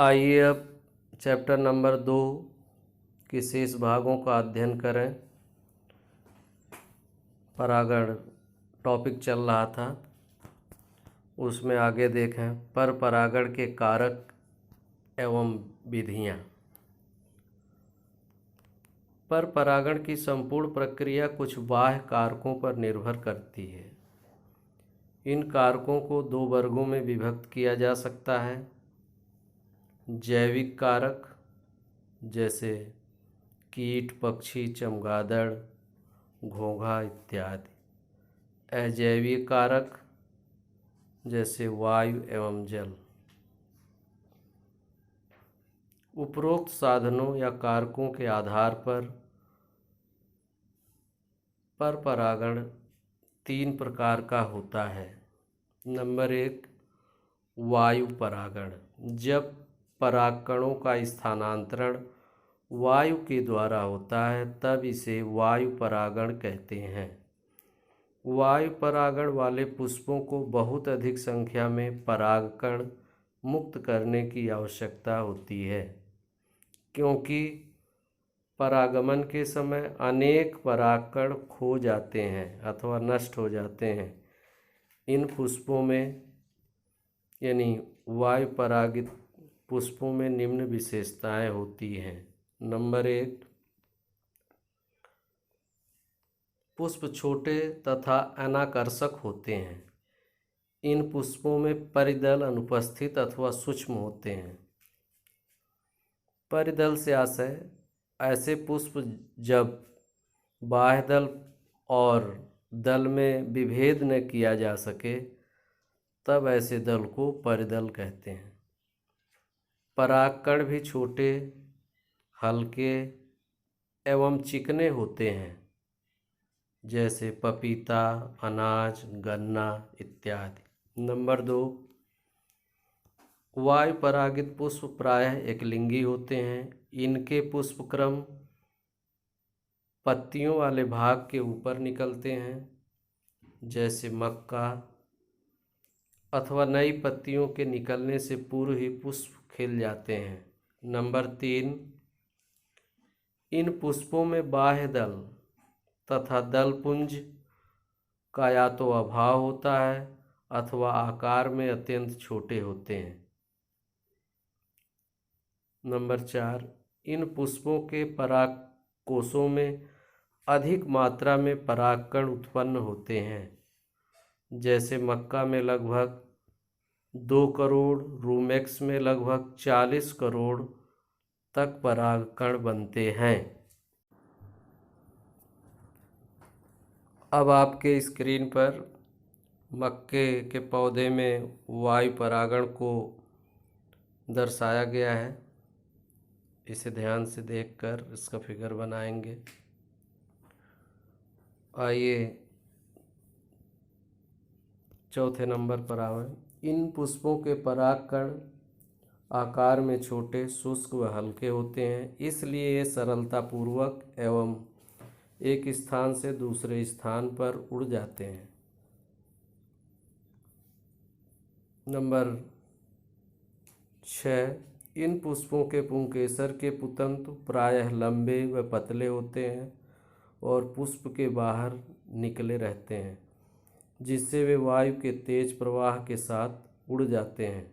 आइए अब chapter number 2 के शेष भागों का अध्ययन करें। परागण टॉपिक चल रहा था, उसमें आगे देखें पर परागण के कारक एवं विधियाँ। पर परागण की संपूर्ण प्रक्रिया कुछ बाह्य कारकों पर निर्भर करती है। इन कारकों को 2 वर्गों में विभक्त किया जा सकता है। जैविक कारक जैसे कीट, पक्षी, चमगादड़, घोंघा इत्यादि। अजैविक कारक जैसे वायु एवं जल। उपरोक्त साधनों या कारकों के आधार पर परागण 3 प्रकार का होता है। नंबर 1, वायु परागण। जब परागकणों का स्थानांतरण वायु के द्वारा होता है तब इसे वायु परागण कहते हैं। वायु परागण वाले पुष्पों को बहुत अधिक संख्या में परागकण मुक्त करने की आवश्यकता होती है, क्योंकि परागमन के समय अनेक परागकण खो जाते हैं अथवा नष्ट हो जाते हैं। इन पुष्पों में यानी वायु परागित पुष्पों में निम्न विशेषताएं होती हैं। नंबर 1, पुष्प छोटे तथा अनाकर्षक होते हैं। इन पुष्पों में परिदल अनुपस्थित अथवा सूक्ष्म होते हैं। परिदल से आशय ऐसे पुष्प जब बाह्यदल और दल में विभेद न किया जा सके तब ऐसे दल को परिदल कहते हैं। परागकण भी छोटे, हल्के एवं चिकने होते हैं, जैसे पपीता, अनाज, गन्ना इत्यादि। नंबर 2, वायु परागित पुष्प प्रायः एकलिंगी होते हैं। इनके पुष्पक्रम पत्तियों वाले भाग के ऊपर निकलते हैं, जैसे मक्का, अथवा नई पत्तियों के निकलने से पूर्व ही पुष्प खिल जाते हैं। नंबर 3, इन पुष्पों में बाह्य दल तथा दलपुंज का या तो अभाव होता है अथवा आकार में अत्यंत छोटे होते हैं। नंबर 4, इन पुष्पों के परागकोशों में अधिक मात्रा में परागकण उत्पन्न होते हैं, जैसे मक्का में लगभग 2 करोड़, रूमेक्स में लगभग 40 करोड़ तक परागकण बनते हैं। अब आपके स्क्रीन पर मक्के के पौधे में वायु परागण को दर्शाया गया है। इसे ध्यान से देखकर इसका फिगर बनाएंगे। आइए चौथे नंबर पर आवें। इन पुष्पों के परागकण आकार में छोटे, शुष्क व हल्के होते हैं, इसलिए ये सरलतापूर्वक एवं एक स्थान से दूसरे स्थान पर उड़ जाते हैं। नंबर 6, इन पुष्पों के पुंकेसर के पुतंतु प्रायः लंबे व पतले होते हैं और पुष्प के बाहर निकले रहते हैं, जिससे वे वायु के तेज प्रवाह के साथ उड़ जाते हैं।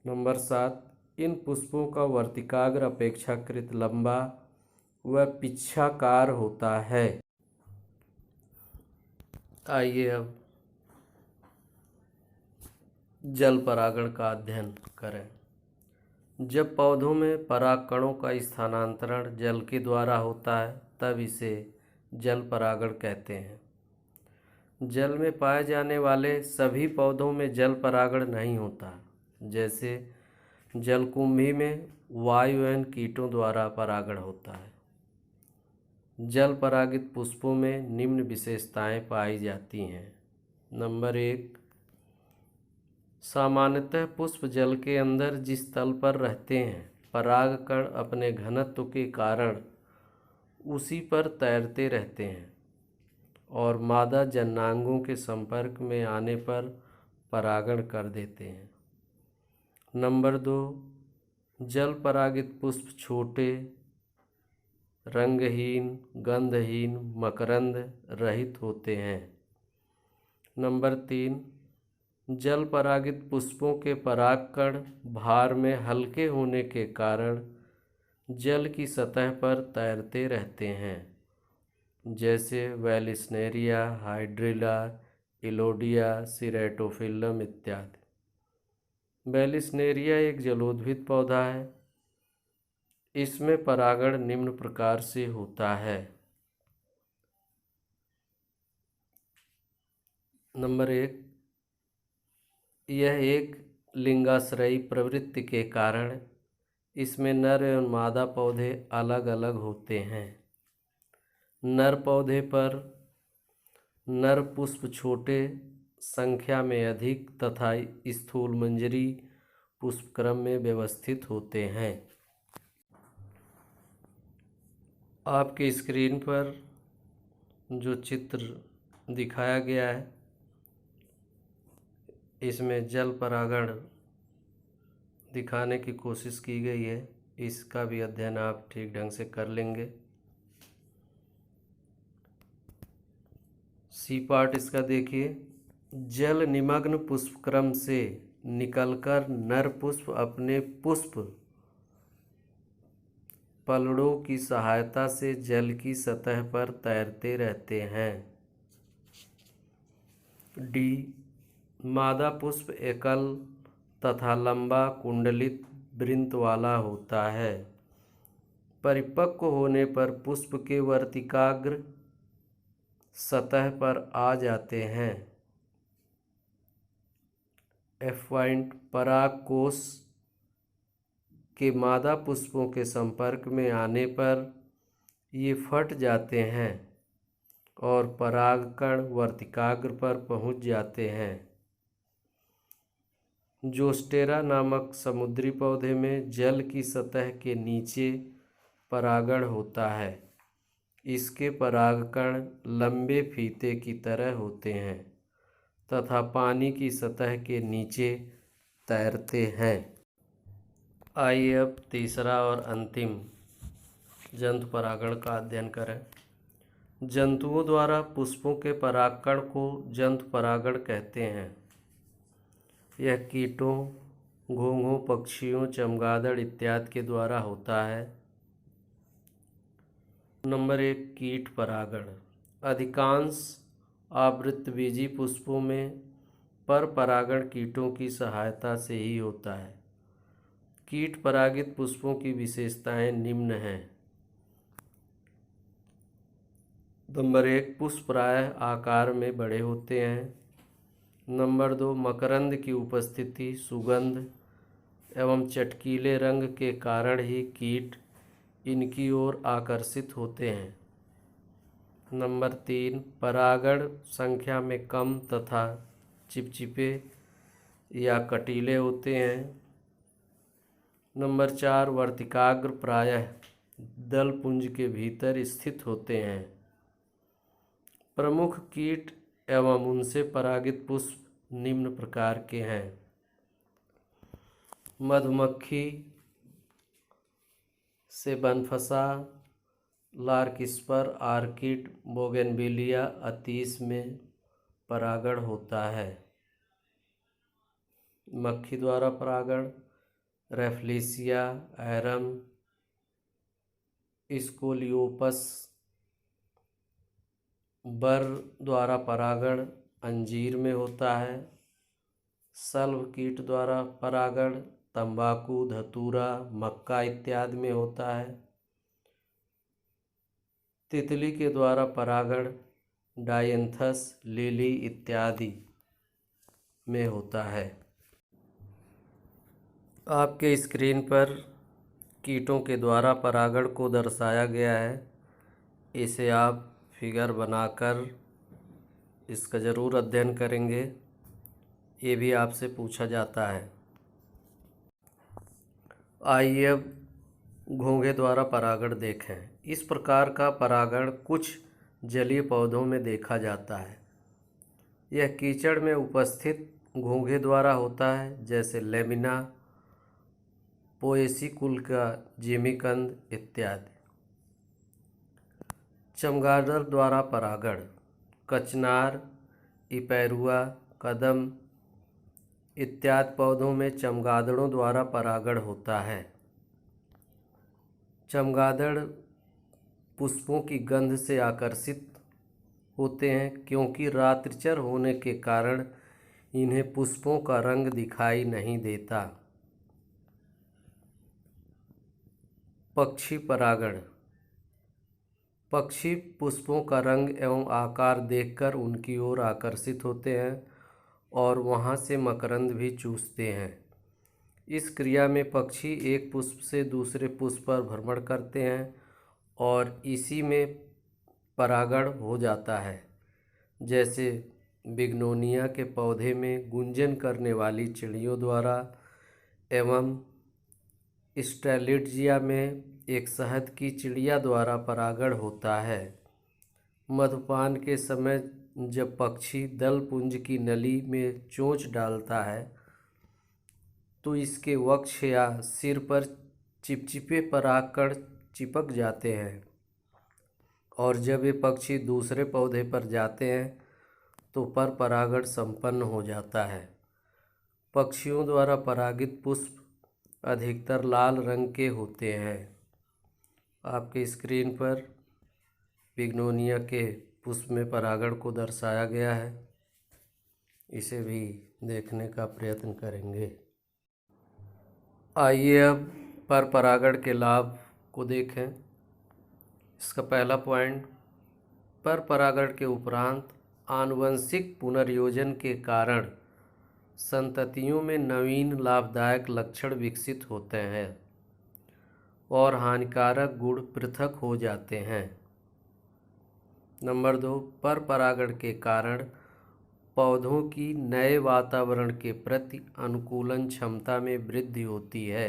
नंबर 7, इन पुष्पों का वर्तिकाग्र अपेक्षाकृत लंबा व पिच्छाकार होता है। आइए अब जल परागण का अध्ययन करें। जब पौधों में परागकणों का स्थानांतरण जल के द्वारा होता है तब इसे जल परागण कहते हैं। जल में पाए जाने वाले सभी पौधों में जल परागण नहीं होता, जैसे जलकुंभी में वायु एवं कीटों द्वारा परागण होता है। जल परागित पुष्पों में निम्न विशेषताएं पाई जाती हैं। नंबर 1, सामान्यतः पुष्प जल के अंदर जिस तल पर रहते हैं, परागकण अपने घनत्व के कारण उसी पर तैरते रहते हैं और मादा जननांगों के संपर्क में आने पर परागण कर देते हैं। नंबर 2, जल परागित पुष्प छोटे, रंगहीन, गंधहीन, मकरंद रहित होते हैं। नंबर 3, जल परागित पुष्पों के परागकण भार में हल्के होने के कारण जल की सतह पर तैरते रहते हैं, जैसे वेलिस्नेरिया, हाइड्रिला, इलोडिया, सिरेटोफिल्लम इत्यादि। वेलिस्नेरिया एक जलोद्भिद पौधा है। इसमें परागण निम्न प्रकार से होता है। नंबर 1, यह एक लिंगाश्रयी प्रवृत्ति के कारण इसमें नर एवं मादा पौधे अलग अलग होते हैं। नर पौधे पर नर पुष्प छोटे, संख्या में अधिक तथा स्थूलमंजरी पुष्पक्रम में व्यवस्थित होते हैं। आपकी स्क्रीन पर जो चित्र दिखाया गया है, इसमें जल परागण दिखाने की कोशिश की गई है। इसका भी अध्ययन आप ठीक ढंग से कर लेंगे। सी पार्ट इसका देखिए। जल निमग्न पुष्पक्रम से निकलकर नर पुष्प अपने पुष्प पलड़ों की सहायता से जल की सतह पर तैरते रहते हैं। डी, मादा पुष्प एकल तथा लंबा कुंडलित वृंत वाला होता है। परिपक्व होने पर पुष्प के वर्तिकाग्र सतह पर आ जाते हैं। एफ पॉइंट, परागकोश के मादा पुष्पों के संपर्क में आने पर ये फट जाते हैं और परागकण वर्तिकाग्र पर पहुंच जाते हैं। जोस्टेरा नामक समुद्री पौधे में जल की सतह के नीचे परागण होता है। इसके परागकण लंबे फीते की तरह होते हैं तथा पानी की सतह के नीचे तैरते हैं। आइए अब तीसरा और अंतिम जंतु परागण का अध्ययन करें। जंतुओं द्वारा पुष्पों के परागकण को जंतु परागण कहते हैं। यह कीटों, घोंघों, पक्षियों, चमगादड़ इत्यादि के द्वारा होता है। नंबर 1, कीट परागण। अधिकांश आवृतबीजी पुष्पों में पर परागण कीटों की सहायता से ही होता है। कीट परागित पुष्पों की विशेषताएं निम्न हैं। नंबर 1, पुष्प प्रायः आकार में बड़े होते हैं। नंबर 2, मकरंद की उपस्थिति, सुगंध एवं चटकीले रंग के कारण ही कीट इनकी ओर आकर्षित होते हैं। नंबर 3, परागण संख्या में कम तथा चिपचिपे या कटीले होते हैं। नंबर 4, वर्तिकाग्र प्रायः दलपुंज के भीतर स्थित होते हैं। प्रमुख कीट एवं उनसे परागित पुष्प निम्न प्रकार के हैं। मधुमक्खी से बनफसा, लार्किस्पर, आर्किड, बोगनविलिया, अतीस में परागण होता है। मक्खी द्वारा परागण रेफ्लेसिया, एरम, स्कोलियोपस। बर द्वारा परागण अंजीर में होता है। सल्व कीट द्वारा परागण तंबाकू, धतूरा, मक्का इत्यादि में होता है। तितली के द्वारा परागण डायंथस, लिली इत्यादि में होता है। आपके स्क्रीन पर कीटों के द्वारा परागण को दर्शाया गया है। इसे आप फिगर बनाकर इसका ज़रूर अध्ययन करेंगे। ये भी आपसे पूछा जाता है। आइए अब घोंघे द्वारा परागण देखें। इस प्रकार का परागण कुछ जलीय पौधों में देखा जाता है। यह कीचड़ में उपस्थित घोंघे द्वारा होता है, जैसे लेमिना, पोएसी कुल का जिमीकंद इत्यादि। चमगादड़ द्वारा परागण, कचनार, इपैरुआ, कदम इत्यादि पौधों में चमगादड़ों द्वारा परागण होता है। चमगादड़ पुष्पों की गंध से आकर्षित होते हैं क्योंकि रात्रिचर होने के कारण इन्हें पुष्पों का रंग दिखाई नहीं देता। पक्षी परागण, पक्षी पुष्पों का रंग एवं आकार देखकर उनकी ओर आकर्षित होते हैं और वहां से मकरंद भी चूसते हैं। इस क्रिया में पक्षी एक पुष्प से दूसरे पुष्प पर भ्रमण करते हैं और इसी में परागण हो जाता है। जैसे बिग्नोनिया के पौधे में गुंजन करने वाली चिड़ियों द्वारा एवं स्ट्रेलिड्जिया में एक शहद की चिड़िया द्वारा परागण होता है। मधुपान के समय जब पक्षी दल पुंज की नली में चोंच डालता है तो इसके वक्ष या सिर पर चिपचिपे परागकण चिपक जाते हैं और जब ये पक्षी दूसरे पौधे पर जाते हैं तो पर परागण संपन्न हो जाता है। पक्षियों द्वारा परागित पुष्प अधिकतर लाल रंग के होते हैं। आपके स्क्रीन पर बिग्नोनिया के पुष्प में परागण को दर्शाया गया है, इसे भी देखने का प्रयत्न करेंगे। आइए अब पर परागण के लाभ को देखें। इसका पहला पॉइंट, पर परागण के उपरांत आनुवंशिक पुनर्योजन के कारण संततियों में नवीन लाभदायक लक्षण विकसित होते हैं और हानिकारक गुण पृथक हो जाते हैं। नंबर 2, पर परागण के कारण पौधों की नए वातावरण के प्रति अनुकूलन क्षमता में वृद्धि होती है।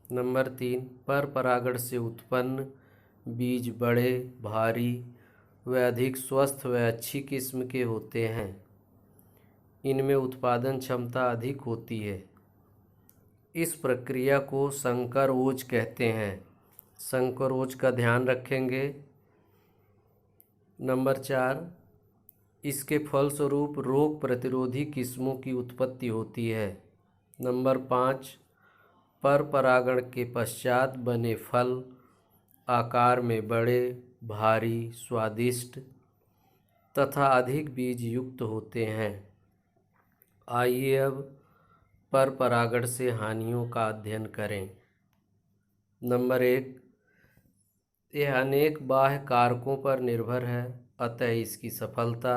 नंबर 3, पर परागण से उत्पन्न बीज बड़े, भारी व अधिक स्वस्थ व अच्छी किस्म के होते हैं। इनमें उत्पादन क्षमता अधिक होती है। इस प्रक्रिया को संकरोज कहते हैं। संकरोज का ध्यान रखेंगे। नंबर 4, इसके फलस्वरूप रोग प्रतिरोधी किस्मों की उत्पत्ति होती है। नंबर 5, पर परागण के पश्चात बने फल आकार में बड़े, भारी, स्वादिष्ट तथा अधिक बीज युक्त होते हैं। आइए अब पर परागण से हानियों का अध्ययन करें। नंबर 1, यह अनेक बाह्य कारकों पर निर्भर है, अतः इसकी सफलता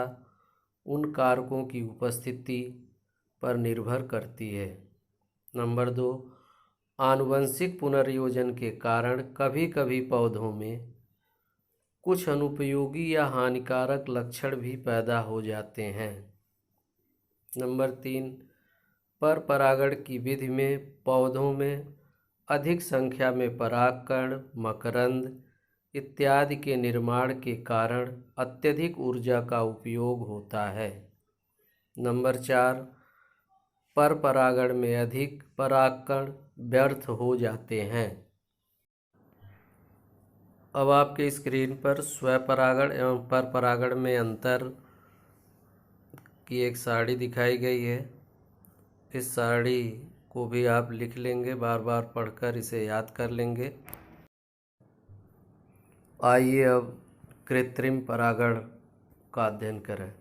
उन कारकों की उपस्थिति पर निर्भर करती है। नंबर 2, आनुवंशिक पुनर्योजन के कारण कभी कभी पौधों में कुछ अनुपयोगी या हानिकारक लक्षण भी पैदा हो जाते हैं। नंबर 3, पर परागण की विधि में पौधों में अधिक संख्या में परागकण, मकरंद इत्यादि के निर्माण के कारण अत्यधिक ऊर्जा का उपयोग होता है। नंबर 4, पर परागण में अधिक परागकण व्यर्थ हो जाते हैं। अब आपके स्क्रीन पर स्वपरागण एवं पर परागण में अंतर की एक सारणी दिखाई गई है। इस सारणी को भी आप लिख लेंगे, बार बार पढ़कर इसे याद कर लेंगे। आइए अब कृत्रिम परागण का अध्ययन करें।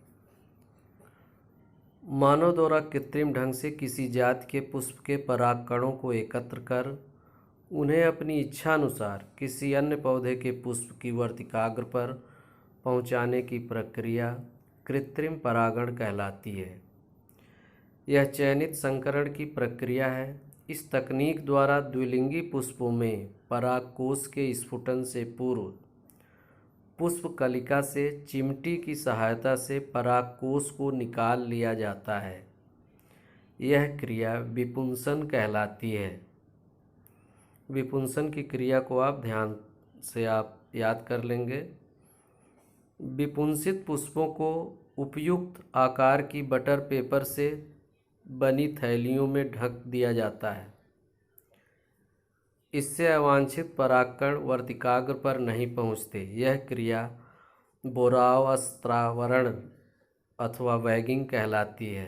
मानव द्वारा कृत्रिम ढंग से किसी जाति के पुष्प के परागकणों को एकत्र कर उन्हें अपनी इच्छा अनुसार किसी अन्य पौधे के पुष्प की वर्तिकाग्र पर पहुंचाने की प्रक्रिया कृत्रिम परागण कहलाती है। यह चयनित संकरण की प्रक्रिया है। इस तकनीक द्वारा द्विलिंगी पुष्पों में परागकोश के स्फुटन से पूर्व पुष्प कलिका से चिमटी की सहायता से परागकोश को निकाल लिया जाता है। यह क्रिया विपुंसन कहलाती है। विपुंसन की क्रिया को आप ध्यान से याद कर लेंगे। विपुंसित पुष्पों को उपयुक्त आकार की बटर पेपर से बनी थैलियों में ढक दिया जाता है। इससे अवांछित परागकण वर्तिकाग्र पर नहीं पहुँचते। यह क्रिया बोरावस्थावरण अथवा बैगिंग कहलाती है।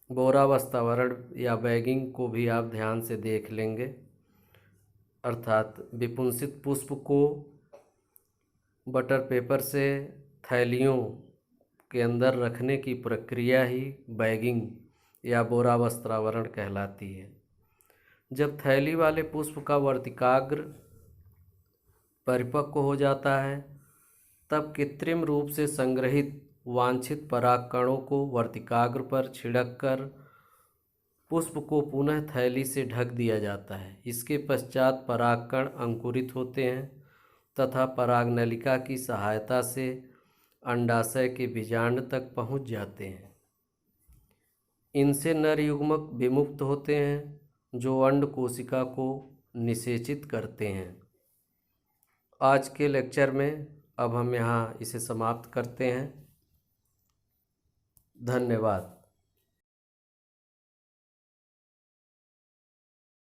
बोरावस्थावरण या बैगिंग को भी आप ध्यान से देख लेंगे, अर्थात विपुंसित पुष्प को बटर पेपर से थैलियों के अंदर रखने की प्रक्रिया ही बैगिंग या बोरावस्थावरण कहलाती है। जब थैली वाले पुष्प का वर्तिकाग्र परिपक्व हो जाता है, तब कृत्रिम रूप से संग्रहित वांछित परागकणों को वर्तिकाग्र पर छिड़ककर पुष्प को पुनः थैली से ढक दिया जाता है। इसके पश्चात परागकण अंकुरित होते हैं तथा परागनलिका की सहायता से अंडाशय के बीजांड तक पहुंच जाते हैं। इनसे नर युग्मक विमुक्त होते हैं जो अंड कोशिका को निषेचित करते हैं। आज के लेक्चर में अब हम यहाँ इसे समाप्त करते हैं। धन्यवाद।